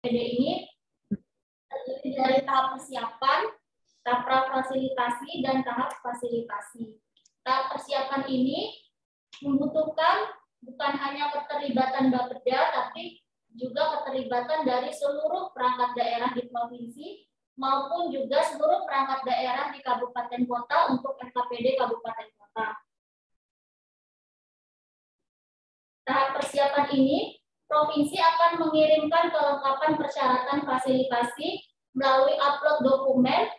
SKPD ini terdiri dari tahap persiapan, tahap prafasilitasi, dan tahap fasilitasi. Tahap persiapan ini membutuhkan bukan hanya keterlibatan Bapeda, tapi juga keterlibatan dari seluruh perangkat daerah di provinsi maupun juga seluruh perangkat daerah di kabupaten kota untuk SKPD kabupaten kota. Tahap persiapan ini, provinsi akan mengirimkan kelengkapan persyaratan fasilitasi melalui upload dokumen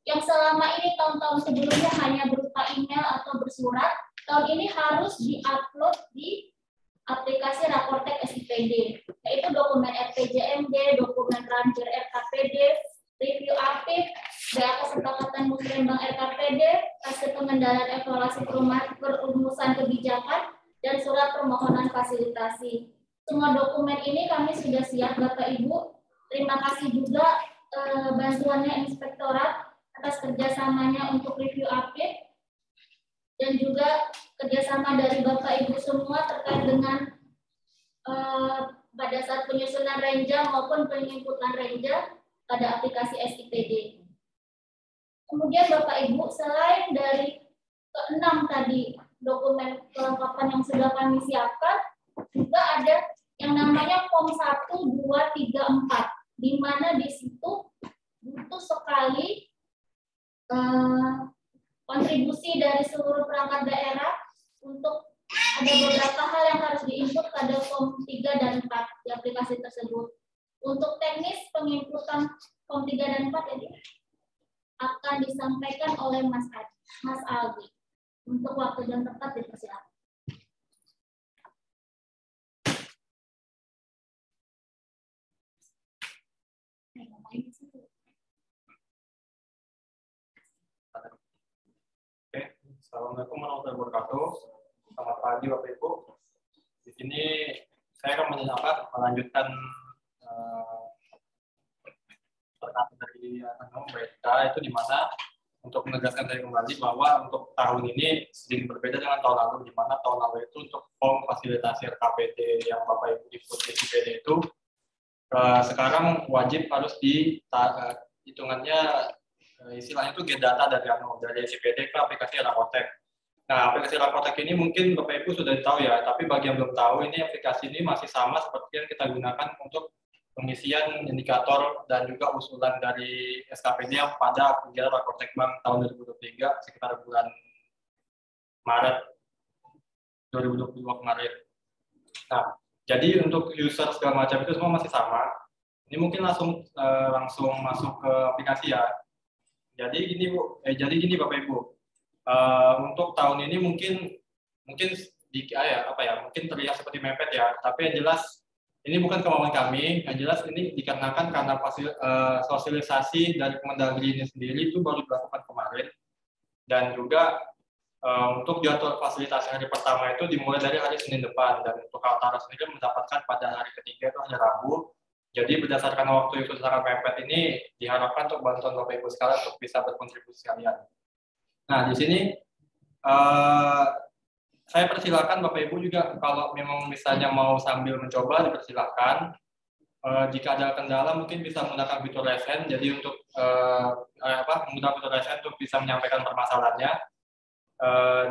yang selama ini tahun-tahun sebelumnya hanya berupa email atau bersurat. Tahun ini harus di-upload di aplikasi Raportek SIPD, yaitu dokumen RPJMD, dokumen Ranger RKPD, review aktif, DA kesepakatan musrenbang RKPD, hasil pengendalian evaluasi perumusan kebijakan, dan surat permohonan fasilitasi. Semua dokumen ini kami sudah siap, Bapak Ibu. Terima kasih juga bantuannya Inspektorat atas kerjasamanya untuk review update dan juga kerjasama dari Bapak Ibu semua terkait dengan pada saat penyusunan renja maupun penginputan renja pada aplikasi SIPD. Kemudian Bapak Ibu, selain dari keenam tadi dokumen kelengkapan yang sudah kami siapkan, juga ada yang namanya Form 1, 2, 3, 4, di mana di situ butuh sekali kontribusi dari seluruh perangkat daerah untuk ada beberapa hal yang harus diinput pada Form 3 dan 4 di aplikasi tersebut. Untuk teknis penginputan Form 3 dan 4 ini akan disampaikan oleh Mas Aldi. Untuk waktu dan tempat dipersilakan. Assalamualaikum warahmatullahi wabarakatuh. Selamat pagi Bapak Ibu. Di sini saya akan melanjutkan perkataan dari Anom Berita itu di mana untuk menegaskan dari kembali bahwa untuk tahun ini sedikit berbeda dengan tahun lalu, di mana tahun lalu itu untuk form fasilitasi RKPD yang Bapak Ibu input di SIPD itu sekarang wajib harus hitungannya istilahnya itu get data dari SIPD ke aplikasi Raportek. Nah, aplikasi Raportek ini mungkin Bapak Ibu sudah tahu ya, tapi bagi yang belum tahu, ini aplikasi ini masih sama seperti yang kita gunakan untuk pengisian indikator dan juga usulan dari SKPD yang pada kegiatan Raportek Bank tahun 2023 sekitar bulan Maret 2022 kemarin. Nah, jadi untuk user segala macam itu semua masih sama. Ini mungkin langsung masuk ke aplikasi ya. Jadi gini Bapak Ibu. Untuk tahun ini mungkin mungkin terlihat seperti mepet ya, tapi yang jelas ini bukan kemauan kami, yang jelas ini dikarenakan karena sosialisasi dari Kemendagri ini sendiri itu baru dilakukan kemarin, dan juga untuk jadwal fasilitasi hari pertama itu dimulai dari hari Senin depan, dan untuk Kaltara sendiri mendapatkan pada hari ketiga itu hari Rabu. Jadi berdasarkan waktu itu sangat mepet ini, diharapkan untuk bantuan Bapak Ibu sekalian untuk bisa berkontribusi sekalian. Nah, di sini saya persilakan Bapak Ibu juga kalau memang misalnya mau sambil mencoba dipersilakan. Jika ada kendala mungkin bisa menggunakan fitur raise hand. Jadi untuk menggunakan fitur raise hand untuk bisa menyampaikan permasalahannya.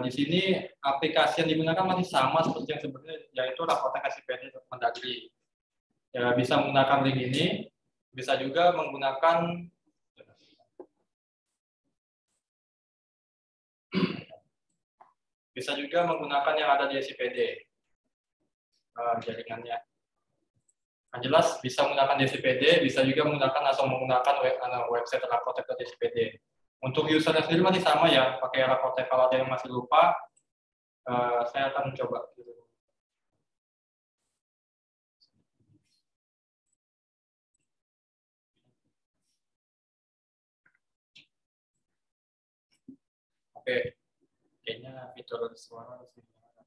Di sini aplikasi yang digunakan masih sama seperti yang sebelumnya, yaitu Raportek SIPD Kemendagri. Bisa menggunakan link ini, bisa juga menggunakan yang ada di SIPD jaringannya. Nah, jelas bisa menggunakan di SIPD, bisa juga langsung menggunakan website Raportek di SIPD. Untuk usernya sendiri masih sama ya, pakai Raportek. Kalau ada yang masih lupa, saya akan mencoba. Oke, kayaknya fitur suara harus digunakan.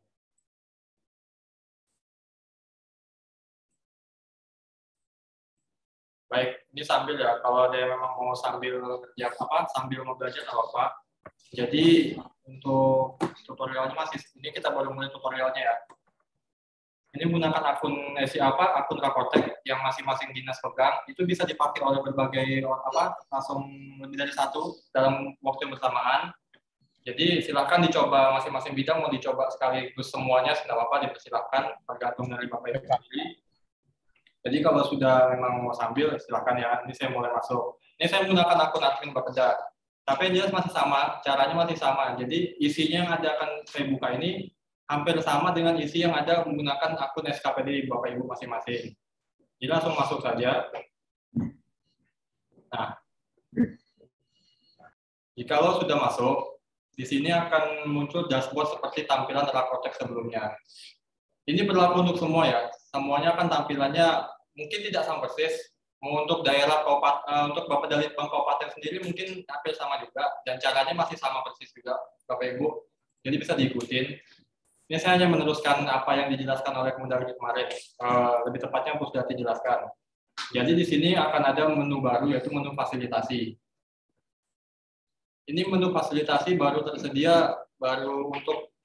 Baik, ini sambil ya. Kalau ada yang memang mau sambil belajar apa. Jadi untuk tutorialnya ini kita baru mulai tutorialnya ya. Ini menggunakan akun Rapotek yang masing-masing dinas pegang, itu bisa dipakai oleh berbagai langsung lebih dari satu dalam waktu yang bersamaan. Jadi silakan dicoba masing-masing bidang, mau dicoba sekaligus semuanya, tidak apa-apa, dipersilakan, tergantung dari Bapak Ibu sendiri. Jadi kalau sudah memang mau sambil, silakan ya. Ini saya mulai masuk. Ini saya menggunakan akun admin Bapeda. Tapi yang jelas masih sama, caranya masih sama. Jadi isinya yang ada akan saya buka ini hampir sama dengan isi yang ada menggunakan akun SKPD Bapak Ibu masing-masing. Jadi langsung masuk saja. Nah, jikalau sudah masuk, di sini akan muncul dashboard seperti tampilan Rapotek sebelumnya. Ini berlaku untuk semua ya. Semuanya akan tampilannya mungkin tidak sama persis. Untuk daerah untuk Bapeda Litbang Kabupaten sendiri mungkin hampir sama juga, dan caranya masih sama persis juga, Bapak Ibu. Jadi bisa diikutin. Ini saya hanya meneruskan apa yang dijelaskan oleh Kemendagri kemarin. Lebih tepatnya Bu sudah dijelaskan. Jadi di sini akan ada menu baru, yaitu menu fasilitasi. Ini menu fasilitasi baru tersedia, baru untuk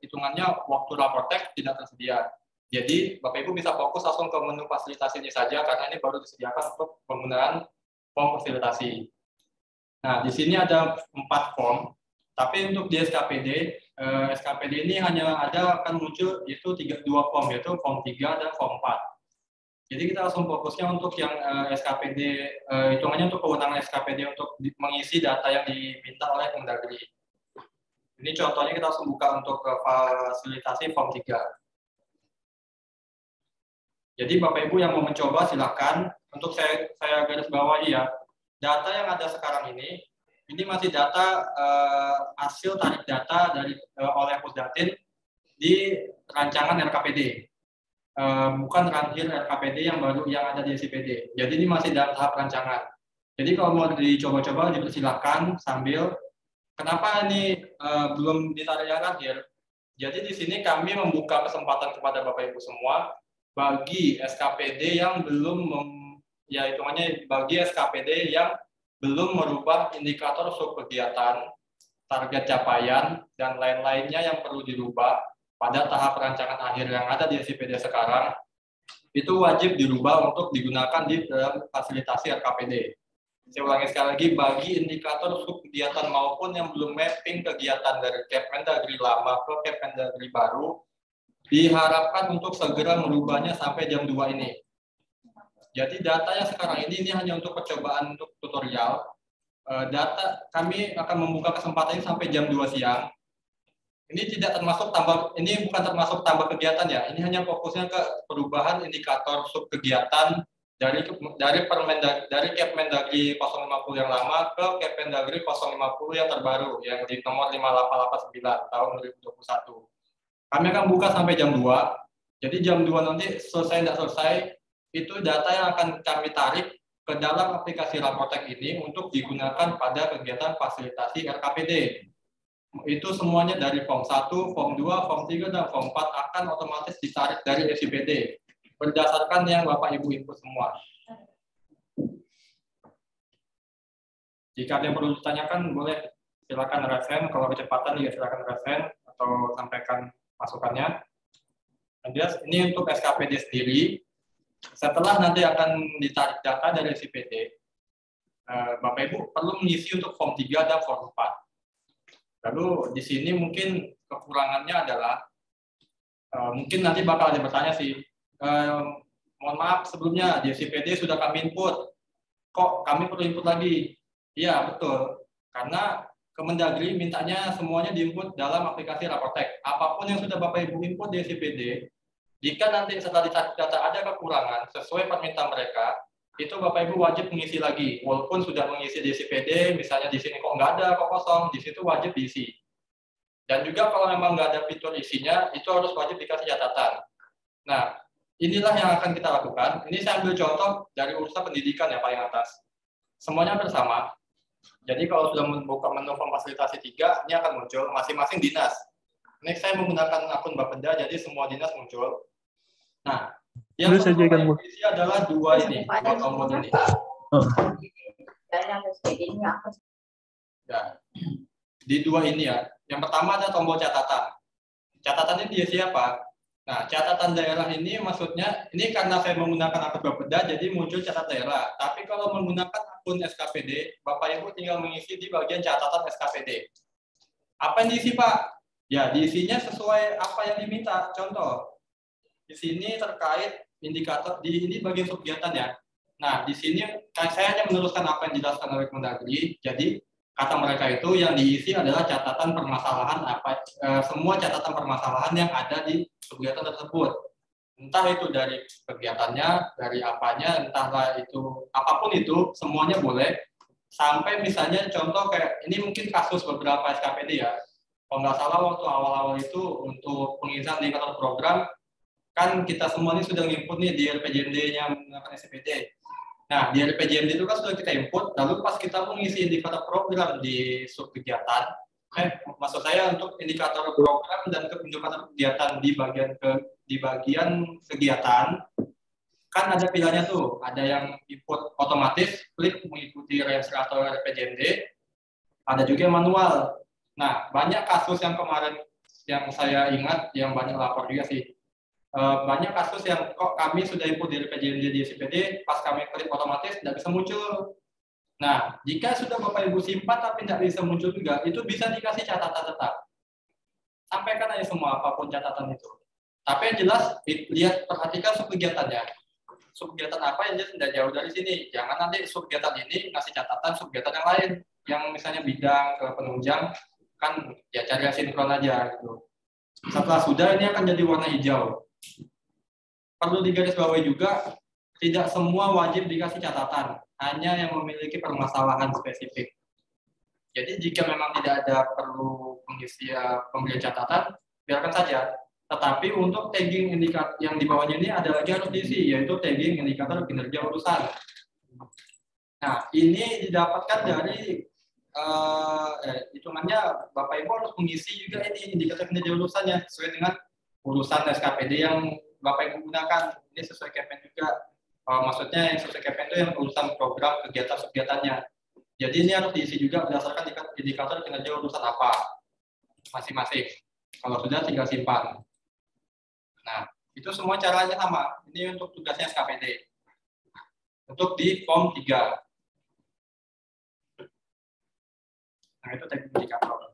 hitungannya waktu Rapotek tidak tersedia. Jadi Bapak Ibu bisa fokus langsung ke menu fasilitasi ini saja, karena ini baru disediakan untuk penggunaan form fasilitasi. Nah, di sini ada 4 form, tapi untuk di SKPD ini hanya akan muncul itu 2 form, yaitu form 3 dan form 4. Jadi kita langsung fokusnya untuk yang SKPD, hitungannya untuk kewenangan SKPD untuk mengisi data yang diminta oleh Kemendagri. Ini contohnya kita langsung buka untuk fasilitasi form 3. Jadi Bapak Ibu yang mau mencoba silakan. Untuk saya garis bawahi ya, data yang ada sekarang ini masih data hasil tarik data oleh Pusdatin di rancangan RKPD, bukan rancangan RKPD yang baru yang ada di SIPD. Jadi ini masih dalam tahap rancangan. Jadi kalau mau dicoba-coba dipersilakan sambil. Kenapa ini belum ditarik yang akhir? Jadi di sini kami membuka kesempatan kepada Bapak Ibu semua bagi SKPD yang belum bagi SKPD yang belum merubah indikator subkegiatan, target capaian, dan lain-lainnya yang perlu dirubah pada tahap rancangan akhir yang ada di SIPD sekarang, itu wajib dirubah untuk digunakan di dalam fasilitasi RKPD. Saya ulangi sekali lagi, bagi indikator subkegiatan maupun yang belum mapping kegiatan dari Kemendagri lama ke Kemendagri baru, diharapkan untuk segera merubahnya sampai jam 2 ini. Jadi data yang sekarang ini hanya untuk percobaan untuk tutorial. Data kami akan membuka kesempatan ini sampai jam 2 siang. Ini tidak termasuk ini bukan termasuk tambah kegiatan ya. Ini hanya fokusnya ke perubahan indikator subkegiatan dari Kemendagri 050 yang lama ke Kemendagri 050 yang terbaru yang di nomor 5889 tahun 2021. Kami akan buka sampai jam 2. Jadi jam 2 nanti selesai tidak selesai, itu data yang akan kami tarik ke dalam aplikasi Rapotek ini untuk digunakan pada kegiatan fasilitasi RKPD. Itu semuanya dari form 1, form 2, form 3, dan form 4 akan otomatis ditarik dari SIPD berdasarkan yang Bapak Ibu input semua. Jika ada yang perlu ditanyakan, boleh silakan resen. Kalau kecepatan juga silakan resen atau sampaikan masukannya. Ini untuk SKPD sendiri. Setelah nanti akan ditarik data dari SIPD, Bapak Ibu perlu mengisi untuk form 3 dan form 4. Lalu di sini mungkin kekurangannya adalah, mungkin nanti bakal ada bertanya sih, mohon maaf sebelumnya di SIPD sudah kami input, kok kami perlu input lagi? Iya betul, karena Kemendagri mintanya semuanya diinput dalam aplikasi Rapotek. Apapun yang sudah Bapak Ibu input di SIPD, jika nanti setelah ditarik data ada kekurangan sesuai permintaan mereka, itu Bapak Ibu wajib mengisi lagi. Walaupun sudah mengisi di SIPD, misalnya di sini kok nggak ada, kok kosong, di situ wajib diisi. Dan juga kalau memang nggak ada fitur isinya, itu harus wajib dikasih catatan. Nah, inilah yang akan kita lakukan. Ini saya ambil contoh dari urusan pendidikan ya paling atas. Semuanya bersama. Jadi kalau sudah membuka menu form fasilitasi 3, ini akan muncul masing-masing dinas. Ini saya menggunakan akun Bapeda, jadi semua dinas muncul. Nah, yang perlu isi adalah dua tombol ini. Ya, di dua ini ya. Yang pertama ada tombol catatan. Catatan ini dia siapa? Nah, catatan daerah ini maksudnya, ini karena saya menggunakan akun Bapeda, jadi muncul catat daerah. Tapi kalau menggunakan akun SKPD, Bapak Ibu tinggal mengisi di bagian catatan SKPD. Apa yang diisi, Pak? Ya, diisinya sesuai apa yang diminta. Contoh, di sini terkait indikator, di ini bagian kegiatan ya. Nah, di sini saya hanya meneruskan apa yang dijelaskan oleh Kemendagri. Jadi, kata mereka itu yang diisi adalah catatan permasalahan semua catatan permasalahan yang ada di kegiatan tersebut. Entah itu dari kegiatannya, dari apanya, entahlah itu apapun itu, semuanya boleh. Sampai misalnya contoh kayak ini mungkin kasus beberapa SKPD ya. Kalau nggak salah waktu awal-awal itu untuk pengisian indikator program kan kita semua ini sudah nginput nih di RPJMD-nya menggunakan SPPD. Nah, di RPJMD itu kan sudah kita input, lalu pas kita mengisi indikator program di sub kegiatan, maksud saya untuk indikator program dan indikator kegiatan di bagian kegiatan, kan ada pilihannya tuh, ada yang input otomatis, klik mengikuti registrator RPJMD, ada juga yang manual. Nah, banyak kasus yang kemarin yang saya ingat, yang banyak lapor juga sih, banyak kasus yang kok kami sudah input di RPJMD di SPPD, pas kami klik otomatis tidak bisa muncul. Nah, jika sudah Bapak Ibu simpan tapi tidak bisa muncul juga, itu bisa dikasih catatan tetap. Sampaikan aja semua apapun catatan itu. Tapi yang jelas lihat perhatikan subkegiatannya. Subkegiatan apa yang jelas tidak jauh dari sini. Jangan nanti subkegiatan ini ngasih catatan subkegiatan yang lain, yang misalnya bidang ke penunjang kan ya cari yang sinkron aja gitu. Setelah sudah ini akan jadi warna hijau. Perlu digarisbawahi juga, tidak semua wajib dikasih catatan, hanya yang memiliki permasalahan spesifik. Jadi jika memang tidak ada perlu pemberian catatan, biarkan saja. Tetapi untuk tagging indikator yang di bawahnya ini ada lagi harus diisi, yaitu tagging indikator kinerja urusan. Nah, ini didapatkan dari hitungannya Bapak Ibu harus mengisi juga ini indikator kinerja urusannya sesuai dengan urusan SKPD yang Bapak Ibu gunakan. Ini sesuai KPN juga. Maksudnya yang sesuai KPN itu yang urusan program kegiatan-kegiatannya. Jadi ini harus diisi juga berdasarkan indikator kinerja urusan apa masing-masing. Kalau sudah tinggal simpan. Nah, itu semua caranya sama. Ini untuk tugasnya SKPD. Untuk di form 3. Nah, itu teknik indikator.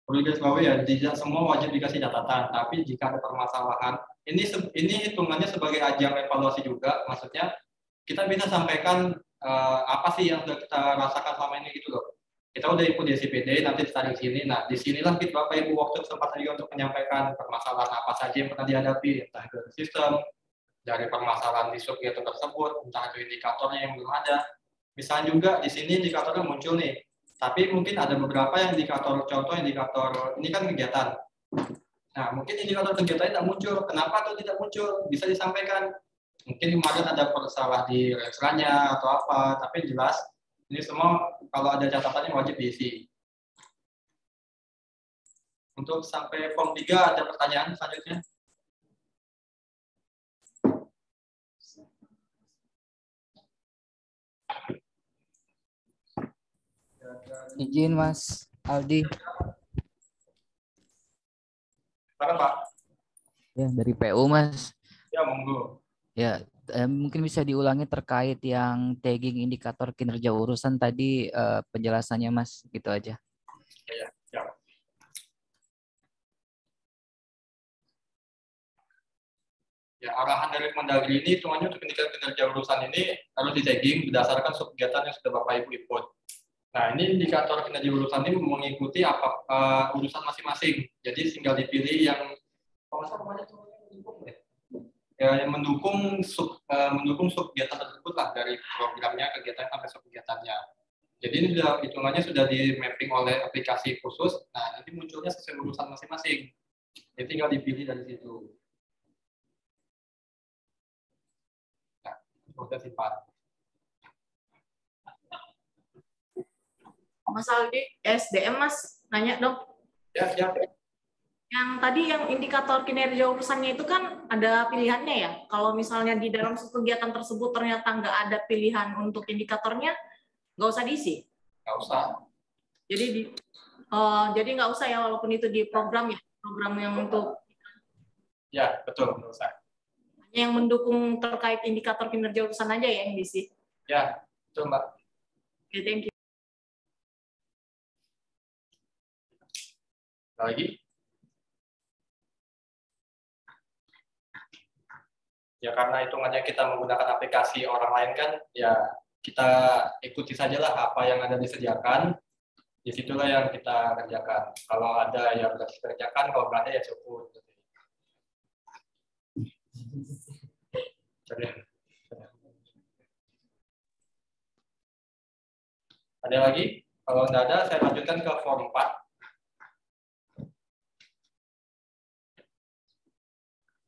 Perlu digarisbawahi ya, tidak semua wajib dikasih catatan, tapi jika ada permasalahan, ini hitungannya sebagai ajang evaluasi juga, maksudnya kita bisa sampaikan apa sih yang sudah kita rasakan selama ini gitu loh. Kita udah ikut di SPPD, nanti ditarik sini, nah di sinilah kita Bapak Ibu waktu kesempatan juga untuk menyampaikan permasalahan apa saja yang pernah dihadapi, entah itu sistem, dari permasalahan di subkegiatan tersebut, entah itu indikatornya yang belum ada. Misalnya juga di sini indikatornya muncul nih, tapi mungkin ada beberapa yang indikator, contoh indikator ini kan kegiatan. Nah, mungkin indikator kegiatan tidak muncul. Kenapa atau tidak muncul? Bisa disampaikan. Mungkin kemarin ada persalah di referannya atau apa, tapi jelas ini semua kalau ada catatannya wajib diisi. Untuk sampai form 3 ada pertanyaan selanjutnya? Izin Mas Aldi. Silakan Pak. Ya, dari PU Mas. Ya, monggo. Ya, mungkin bisa diulangi terkait yang tagging indikator kinerja urusan tadi penjelasannya Mas, gitu aja. Ya, ya. Ya, arahan dari Kemendagri ini hitungannya untuk indikator kinerja urusan ini harus di tagging berdasarkan subkegiatan yang sudah Bapak Ibu input. Nah, ini indikator kinerja urusan ini mengikuti urusan masing-masing. Jadi tinggal dipilih yang yang mendukung subkegiatan tersebut lah, dari programnya, kegiatan sampai subkegiatannya. Jadi ini hitungannya sudah di mapping oleh aplikasi khusus. Nah, nanti munculnya sesuai urusan masing-masing. Jadi tinggal dipilih dari situ. Nah, udah simpan. Mas Aldi, SDM Mas, nanya dong. Ya, siap. Yang tadi yang indikator kinerja urusannya itu kan ada pilihannya ya. Kalau misalnya di dalam kegiatan tersebut ternyata nggak ada pilihan untuk indikatornya, nggak usah diisi. Nggak usah. Jadi nggak usah ya, walaupun itu di program ya, program yang untuk Ya, betul menurut saya. Hanya yang mendukung terkait indikator kinerja urusan aja ya yang diisi. Ya, betul Mbak. Oke, thank you. Lagi? Ya karena hitungannya kita menggunakan aplikasi orang lain kan, ya kita ikuti sajalah apa yang ada disediakan, disitulah yang kita kerjakan. Kalau ada yang harus dikerjakan, kalau nggak ada ya syukur. Ada lagi? Kalau nggak ada, saya lanjutkan ke form 4.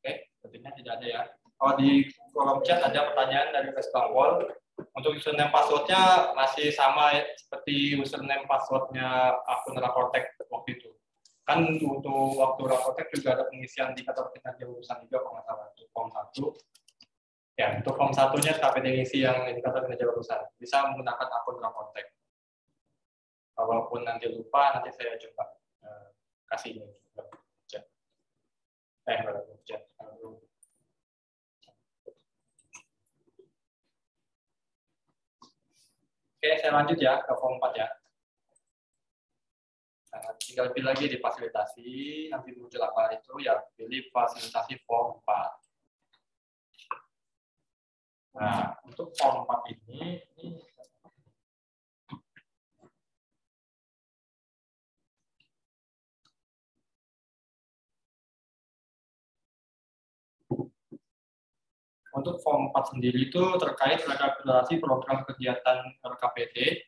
Oke, sepertinya tidak ada ya. Kalau di kolom chat ada pertanyaan dari Mas Bangwol. Untuk username passwordnya masih sama seperti username passwordnya akun Raportek waktu itu. Kan untuk waktu Raportek juga ada pengisian indikator kinerja urusan juga kalau nggak salah untuk form 1. Ya, untuk form 1-nya KPD ngisi yang indikator kinerja urusan. Bisa menggunakan akun Raportek. Kalaupun nanti lupa, nanti saya coba kasih ini. Chat. Chat. Oke, saya lanjut ya ke form 4 ya. Nah, tinggal pilih lagi di fasilitasi, nanti muncul apa itu, ya pilih fasilitasi form 4. Nah, untuk form 4 ini untuk form 4 sendiri itu terkait rekapitulasi program kegiatan RKPD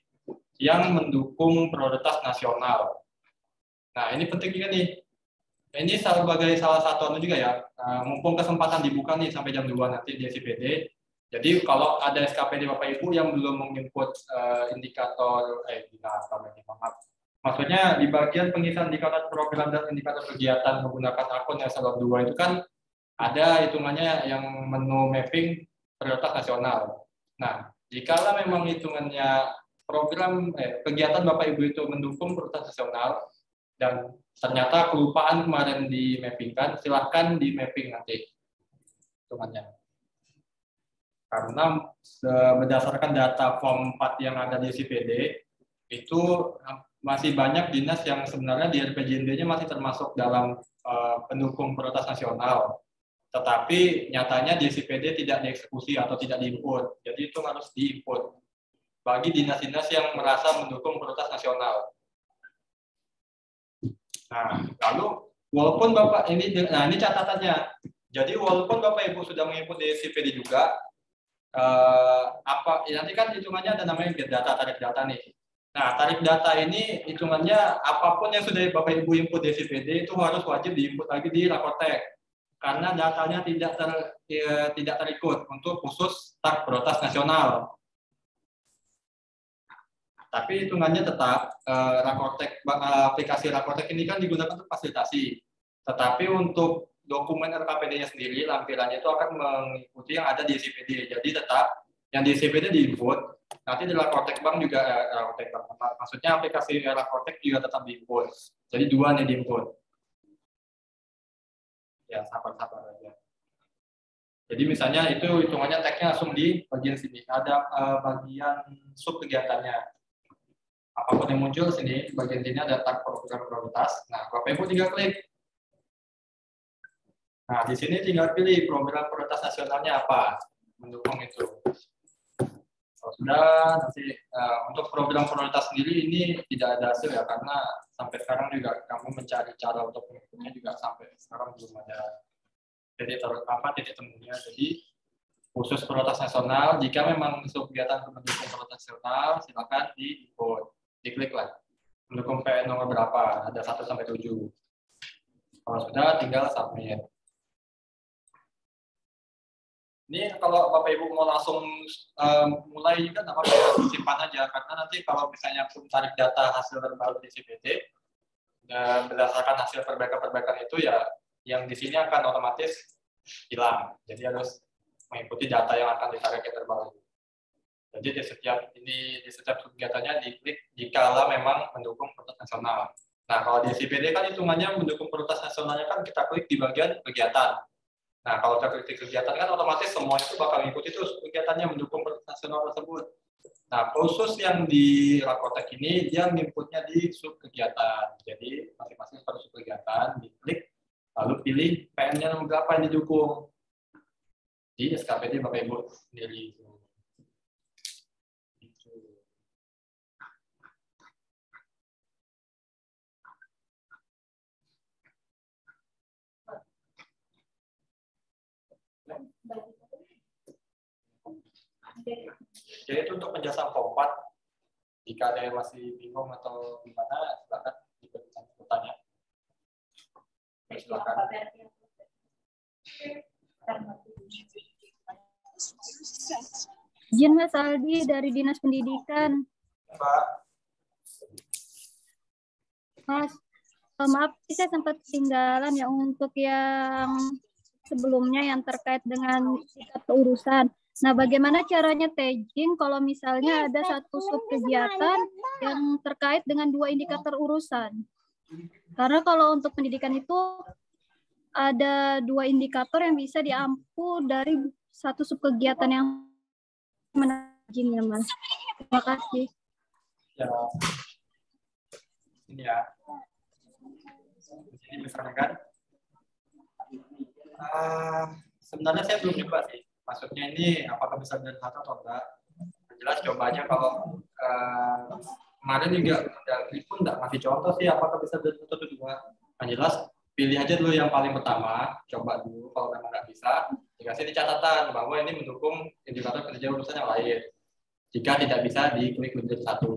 yang mendukung prioritas nasional. Nah, ini penting juga nih. Ini sebagai salah satu juga ya, mumpung kesempatan dibuka nih sampai jam 2 nanti di SIPD. Jadi kalau ada SKPD Bapak Ibu yang belum menginput indikator, maksudnya di bagian pengisian indikator program dan indikator kegiatan menggunakan akun eselon 2 itu kan ada hitungannya yang menu mapping prioritas nasional. Nah, jika memang hitungannya program kegiatan Bapak Ibu itu mendukung prioritas nasional dan ternyata kelupaan kemarin di mappingkan, silahkan di mapping nanti hitungannya. Karena berdasarkan data form 4 yang ada di SIPD, itu masih banyak dinas yang sebenarnya di RPJMD-nya masih termasuk dalam pendukung prioritas nasional. Tetapi nyatanya di SIPD tidak dieksekusi atau tidak diinput. Jadi itu harus diinput bagi dinas-dinas yang merasa mendukung prioritas nasional. Nah, lalu walaupun Bapak ini catatannya. Jadi walaupun Bapak Ibu sudah menginput di SIPD juga, nanti kan hitungannya ada namanya get data, tarik data nih. Nah, tarik data ini hitungannya apapun yang sudah Bapak Ibu input di SIPD itu harus wajib diinput lagi di Raportek. Karena datanya tidak terikut untuk khusus tak prioritas nasional. Tapi hitungannya tetap Raportek, aplikasi Raportek ini kan digunakan untuk fasilitasi. Tetapi untuk dokumen RKPD-nya sendiri, lampirannya itu akan mengikuti yang ada di SIPD. Jadi tetap yang di SIPD diinput, nanti di Raportek Bank juga, maksudnya aplikasi Raportek juga tetap diinput. Jadi dua nih diinput. Ya, sabar-sabar aja. Jadi misalnya itu hitungannya tag-nya langsung di bagian sini. Ada bagian sub kegiatannya. Apapun yang muncul sini, di bagian sini ada tag program prioritas. Nah, Bapak Ibu tinggal klik. Nah, di sini tinggal pilih program prioritas nasionalnya apa, mendukung itu. Kalau sudah, nanti untuk program prioritas sendiri ini tidak ada hasil ya, karena sampai sekarang juga kamu mencari cara untuk mengikutnya juga sampai sekarang belum ada titik temunya. Jadi khusus prioritas nasional, jika memang kegiatan mendukung prioritas nasional, silakan di-input. Diklik lah, mendukung PN nomor berapa, ada 1 sampai 7. Kalau sudah, tinggal submit. Ini kalau Bapak Ibu mau langsung mulai kan apa simpan aja, karena nanti kalau misalnya pun tarik data hasil terbaru di SIPD, dan berdasarkan hasil perbaikan-perbaikan itu ya, yang di sini akan otomatis hilang. Jadi harus mengikuti data yang akan ditarik yang terbaru. Jadi di setiap kegiatannya diklik jika memang mendukung prioritas nasional. Nah, kalau di SIPD kan hitungannya mendukung prioritas nasionalnya kan kita klik di bagian kegiatan. Nah, kalau kita klik di kegiatan kan otomatis semua itu bakal ngikuti terus kegiatannya mendukung prioritas nasional tersebut. Nah, khusus yang di Rakotek ini dia inputnya di sub kegiatan. Jadi masing-masing per sub kegiatan diklik, lalu pilih PN-nya nomor berapa yang didukung di SKPD Bapak Ibu sendiri. Jadi itu untuk penjelasan keempat. Jika ada yang masih bingung atau gimana, silakan diberikan bertanya. Silakan. Izin Mas Aldi dari Dinas Pendidikan. Pak. Mas, maaf saya sempat ketinggalan ya untuk yang sebelumnya yang terkait dengan keurusan. Nah, bagaimana caranya tagging kalau misalnya ada satu sub kegiatan yang terkait dengan 2 indikator urusan? Karena kalau untuk pendidikan itu ada 2 indikator yang bisa diampu dari satu sub kegiatan yang menagging ya, Mas. Terima kasih. Ya. Ini ya. Ini misalnya kan. Sebenarnya saya belum coba sih. Maksudnya ini apakah bisa dari satu atau enggak? Jelas coba aja kalau kemarin juga dari pun enggak ngasih contoh sih apakah bisa dari satu atau dua. Yang jelas pilih aja dulu yang paling pertama, coba dulu kalau memang nggak bisa, dikasih di catatan bahwa ini mendukung indikator kinerja urusan yang lain. Jika tidak bisa diklik menjadi satu,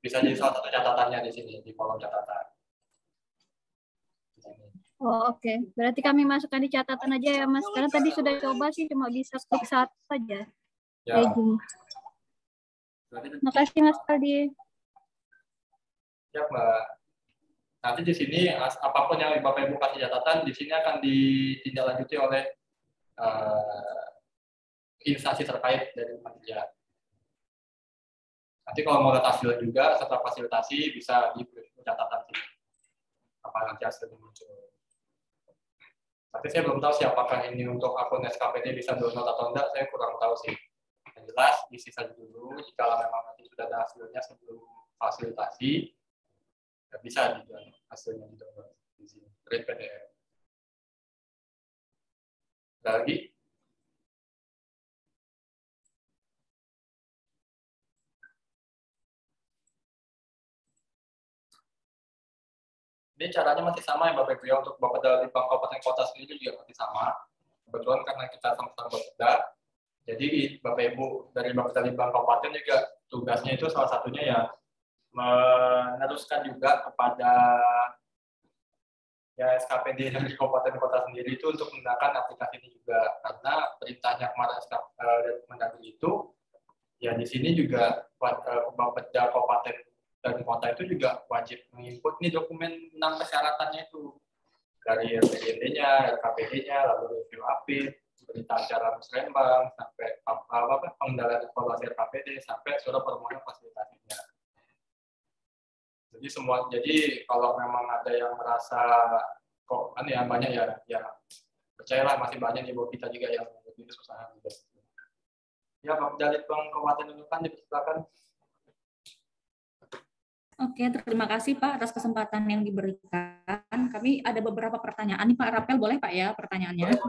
bisa jadi salah satu catatannya di sini di kolom catatan. Oh, oke. Berarti kami masukkan di catatan aja ya, Mas. Karena tadi sudah coba sih, cuma bisa klik satu saja. Ya. Terima kasih, Mas Aldi. Ya, Mbak. Nanti di sini apapun yang Bapak Ibu kasih catatan, di sini akan ditindaklanjuti oleh instansi terkait dari panitia. Nanti kalau mau lihat hasil juga setelah fasilitasi bisa di catatan sini. Apa nanti hasilnya muncul. Tapi saya belum tahu sih apakah ini untuk akun SKPD bisa download atau enggak, saya kurang tahu sih. Yang jelas isi saja dulu, jika memang nanti sudah ada hasilnya sebelum fasilitasi, ya bisa di hasilnya di download di sini, print PDF. Ada lagi? Ini caranya masih sama ya Bapak Ibu ya, untuk Bapak dari Bank Kabupaten Kota sendiri juga masih sama. Kebetulan karena kita sama-sama Bapeda, jadi Bapak Ibu dari Bapak dari Bank Kabupaten juga tugasnya itu salah satunya ya meneruskan juga kepada ya SKPD dari Kabupaten Kota sendiri itu untuk menggunakan aplikasi ini juga, karena perintahnya kemarin dari Mendagri itu ya di sini juga Bapeda Kabupaten dan kota itu juga wajib menginput nih dokumen 6 persyaratannya itu dari RPJMD-nya, RKPD-nya, lalu review APID, berita acara musrembang, sampai pengendalian evaluasi RKPD, sampai surat permohonan fasilitasinya. Jadi kalau memang ada yang merasa kok ya banyak ya percayalah masih banyak di bawah kita juga yang lebih kesusahan juga. Ya Pak Dalit Bang Kabupaten Nunukan dipersilakan. Oke, terima kasih Pak atas kesempatan yang diberikan. Kami ada beberapa pertanyaan nih Pak Rapel, boleh Pak ya pertanyaannya?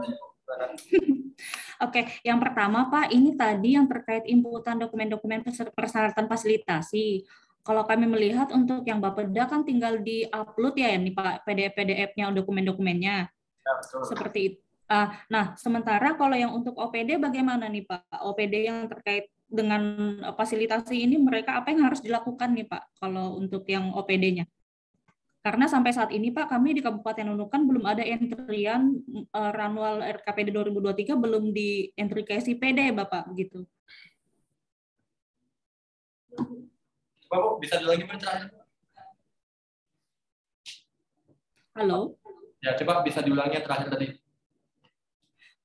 Oke, yang pertama Pak, ini tadi yang terkait inputan dokumen-dokumen persyaratan fasilitasi. Kalau kami melihat untuk yang Bapeda kan tinggal di-upload ya nih Pak, PDF-nya dokumen-dokumennya. Ya, betul. Seperti itu. Nah, sementara kalau yang untuk OPD bagaimana nih Pak? OPD yang terkait dengan fasilitasi ini mereka apa yang harus dilakukan nih Pak kalau untuk yang OPD-nya? Karena sampai saat ini Pak kami di Kabupaten Nunukan belum ada entrian Ranwal RKPD 2023 belum di entry ke SIPD Bapak gitu. Bapak bisa lagi bertanya? Halo? Ya coba bisa diulangi yang terakhir tadi.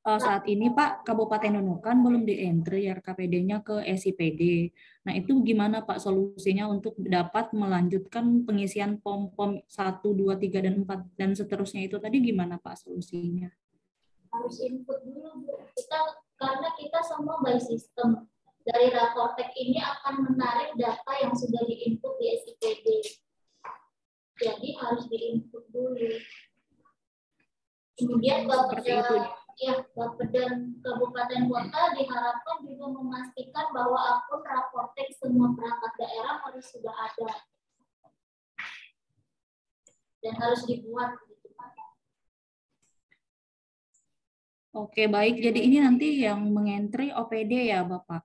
saat ini Pak, Kabupaten Nunukan belum di-entry RKPD-nya ke SIPD. Nah, itu gimana Pak solusinya untuk dapat melanjutkan pengisian POM 1, 2, 3, dan 4, dan seterusnya itu tadi gimana Pak solusinya? Harus input dulu Bu. Karena kita semua by system. Dari Raportek ini akan menarik data yang sudah diinput di SIPD. Jadi harus diinput dulu. Kemudian Bapeda Kabupaten Kota diharapkan juga memastikan bahwa akun Raportek semua perangkat daerah harus sudah ada dan harus dibuat. Gitu, Pak. Oke, baik. Jadi ini nanti yang mengentry OPD ya, Bapak?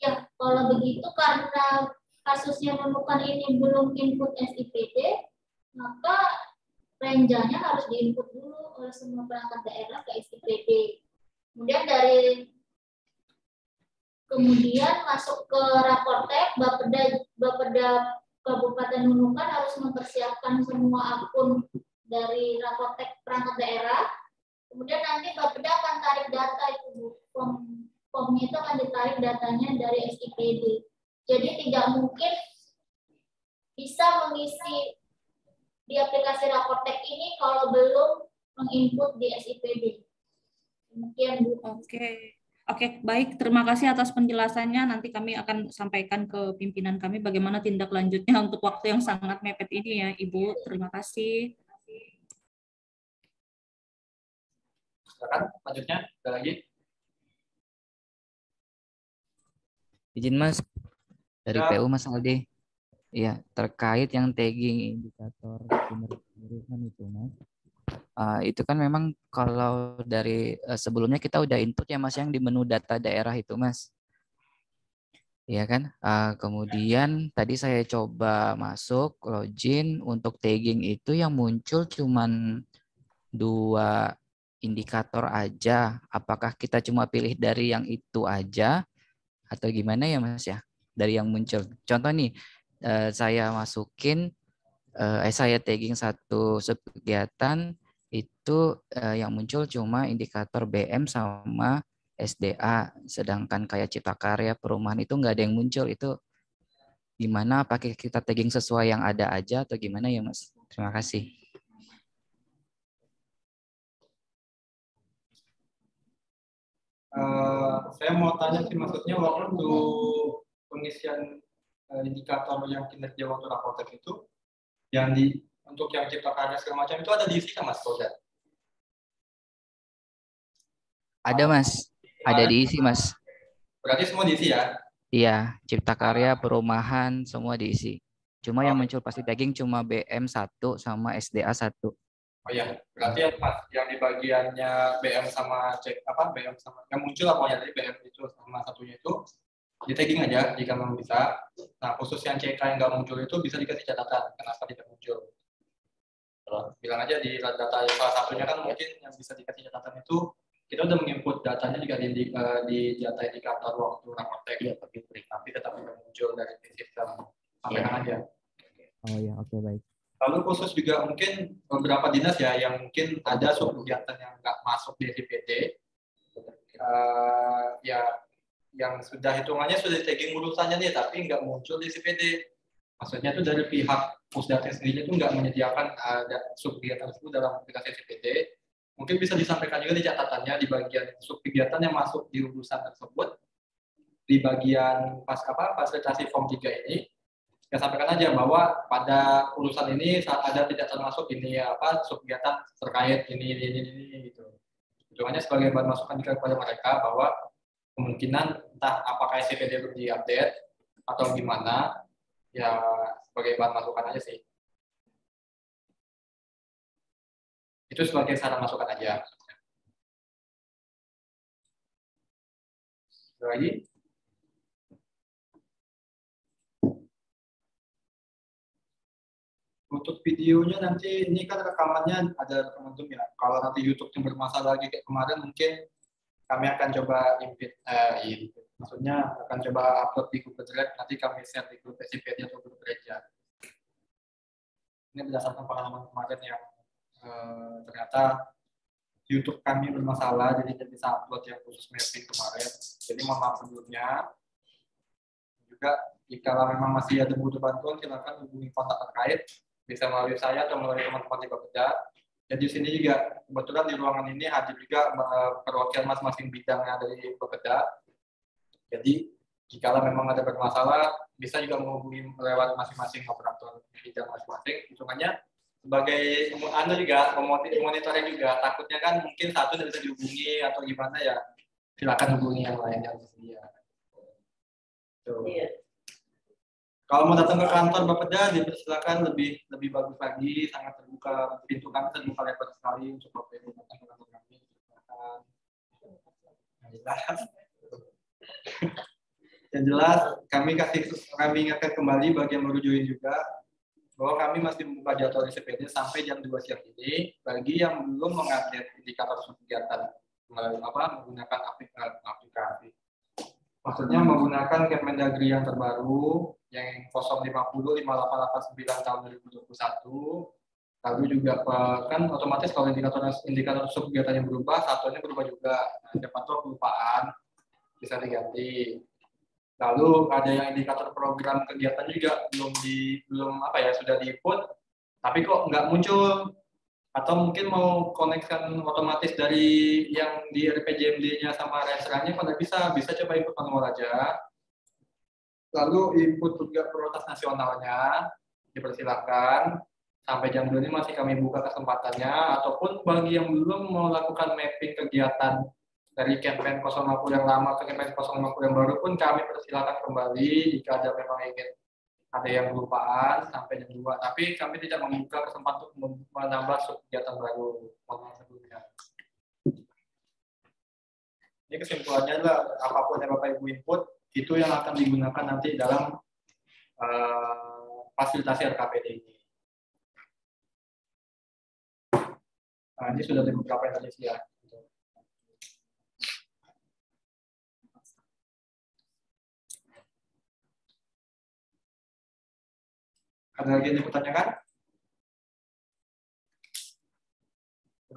Ya, kalau begitu karena kasusnya Nunukan ini belum input SIPD, maka renjanya harus diinput dulu oleh semua perangkat daerah ke SIPD. Kemudian masuk ke Raportek, Bapeda Kabupaten Nunukan harus mempersiapkan semua akun dari Raportek perangkat daerah. Kemudian nanti Bapeda akan tarik data itu, formnya itu akan ditarik datanya dari SIPD. Jadi tidak mungkin bisa mengisi di aplikasi Raportek ini kalau belum menginput di SIPD. Demikian Bu. Oke, baik. Terima kasih atas penjelasannya. Nanti kami akan sampaikan ke pimpinan kami bagaimana tindak lanjutnya untuk waktu yang sangat mepet ini ya, Ibu. Terima kasih. Silakan, lanjutnya ada lagi. Izin Mas, dari Ya. PU Mas Aldi. Ya, terkait yang tagging indikator kinerja itu Mas. Itu kan memang kalau dari sebelumnya kita udah input ya Mas yang di menu data daerah itu Mas. Iya kan? Kemudian tadi saya coba masuk login untuk tagging itu yang muncul cuman 2 indikator aja. Apakah kita cuma pilih dari yang itu aja atau gimana ya Mas ya? Dari yang muncul. Contoh nih, saya masukin saya tagging satu subkegiatan itu yang muncul cuma indikator BM sama SDA, sedangkan kayak Cipta Karya, perumahan itu nggak ada yang muncul. Itu gimana? Apakah kita tagging sesuai yang ada aja atau gimana ya Mas? Terima kasih. Saya mau tanya sih, maksudnya waktu pengisian indikator yang kinerja waktu Raportek itu, yang untuk yang Cipta Karya segala macam itu ada diisi kan Mas Koda? Ada Mas, ada diisi Mas. Berarti semua diisi ya? Iya, Cipta Karya, perumahan semua diisi. Cuma yang muncul pasti tagging cuma BM 1 sama SDA 1. Oh iya, berarti yang di bagiannya BM sama BM sama yang muncul apa tadi BM itu sama satunya itu di tagging aja jika memang bisa. Nah, khusus yang CK yang nggak muncul itu bisa dikasih catatan kenapa tidak muncul. Bilang aja di data salah satunya kan mungkin yang bisa dikasih catatan itu kita udah menginput datanya juga di data indikator waktu Raportek ya, tapi tetap tidak muncul dari sistem. Sampaikan aja. Oh ya, oke, baik. Lalu khusus juga mungkin beberapa dinas ya yang mungkin ada subkegiatan yang nggak masuk di SIPD, ya yang sudah hitungannya sudah tagging urusannya nih tapi nggak muncul di SIPD. Maksudnya itu dari pihak Pusdata sendiri itu nggak menyediakan subkegiatan tersebut dalam aplikasi SIPD. Mungkin bisa disampaikan juga di catatannya di bagian subkegiatan yang masuk di urusan tersebut di bagian fasilitasi form 3 ini. Saya sampaikan aja bahwa pada urusan ini saat ada tidak termasuk ini subkegiatan terkait ini gitu. Hitungannya sebagai bahan masukan juga kepada mereka bahwa kemungkinan entah apakah SIPD belum diupdate atau gimana ya sebagai bahan masukan aja sih. Itu sebagai saran masukan aja. Ada lagi? Untuk videonya nanti ini kan rekamannya ada rekaman Zoom ya. Kalau nanti YouTube-nya bermasalah lagi kayak kemarin mungkin kami akan coba maksudnya akan coba upload di Google Drive, nanti kami share di grup SIPD atau grup gereja. Ini berdasarkan pengalaman kemarin yang ternyata YouTube kami bermasalah, jadi tidak bisa upload yang khusus mapping kemarin. Jadi mohon maaf sebelumnya. Juga jika memang masih ada butuh bantuan, silakan hubungi kontak terkait, bisa melalui saya atau melalui teman-teman di Bapeda. Jadi di sini juga kebetulan di ruangan ini hadir juga perwakilan masing-masing bidangnya dari Bapeda. Jadi jika memang ada bermasalah, bisa juga menghubungi lewat masing-masing operator bidang masing-masing. Hitungannya sebagai Anda juga memonitoring juga, takutnya kan mungkin satu tidak bisa dihubungi atau gimana ya, silakan hubungi yang lain yang tersedia. Iya. Kalau mau datang ke kantor Bapeda, dipersilakan lebih bagus lagi, sangat terbuka, pintu kami terbuka lebar sekali untuk Bapeda datang ke kantor kami. Yang jelas kami ingatkan kembali bagi yang baru join juga bahwa kami masih membuka jadwal SPD sampai jam 2 siang ini bagi yang belum mengupdate indikator kegiatan menggunakan aplikasi. Maksudnya menggunakan Kemendagri yang terbaru yang 050-5889 tahun 2021. Lalu juga kan otomatis kalau indikator kegiatan yang berubah, satunya berubah juga. Nah, siapa tahu kelupaan bisa diganti. Lalu ada yang indikator program kegiatan juga sudah di-input, tapi kok nggak muncul, atau mungkin mau koneksikan otomatis dari yang di RPJMD-nya sama restorannya, kalau bisa coba input manual aja. Lalu input juga prioritas nasionalnya dipersilakan. Sampai jam 2 ini masih kami buka kesempatannya, ataupun bagi yang belum melakukan mapping kegiatan dari campaign 050 yang lama ke campaign 050 yang baru pun kami persilakan kembali jika ada memang ingin ada yang kelupaan sampai jam 2. Tapi kami tidak membuka kesempatan untuk menambah kegiatan baru sebelumnya. Ini kesimpulannya adalah apapun yang Bapak Ibu input itu yang akan digunakan nanti dalam fasilitasi RKPD ini. Nah, ini sudah ada beberapa Indonesia. Ada lagi yang dipertanyakan?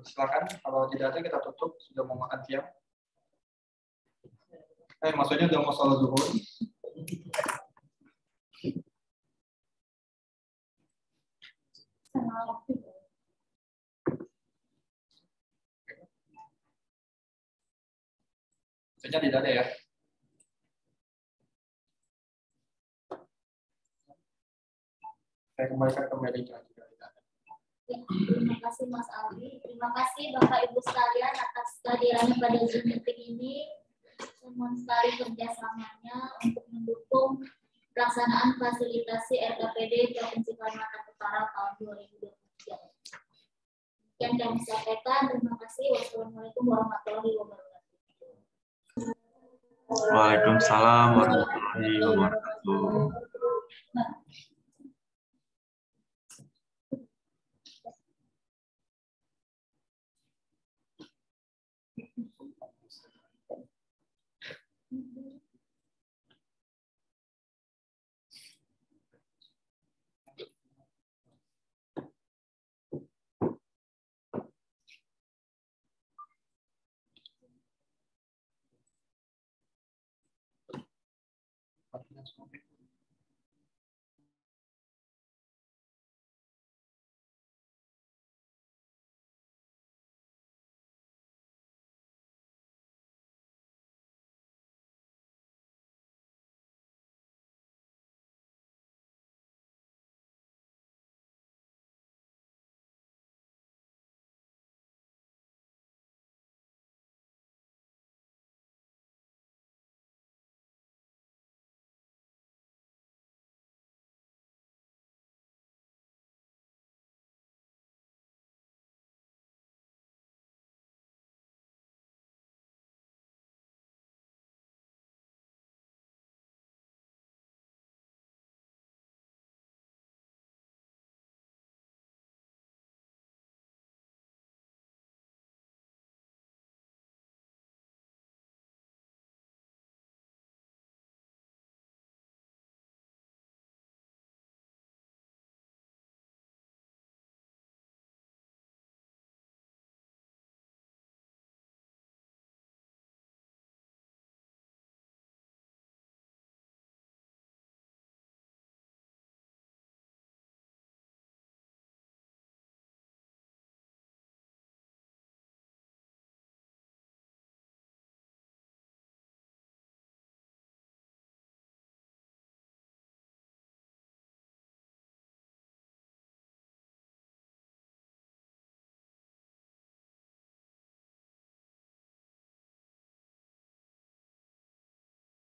Silakan, kalau tidak ada kita tutup, sudah mau makan siang. Maksudnya udah mau sholat zuhur. Maksudnya tidak ada ya? Saya kembalikan ke Melika juga tidak ada. Ya, terima kasih Mas Aldi. Terima kasih Bapak Ibu sekalian atas kehadirannya pada Zoom meeting ini. Mohon sekali kerjasamanya untuk mendukung pelaksanaan fasilitasi RKPD Provinsi Kalimantan Utara tahun 2023. Yang kami sampaikan, terima kasih. Wassalamualaikum warahmatullahi wabarakatuh. Waalaikumsalam warahmatullahi wabarakatuh.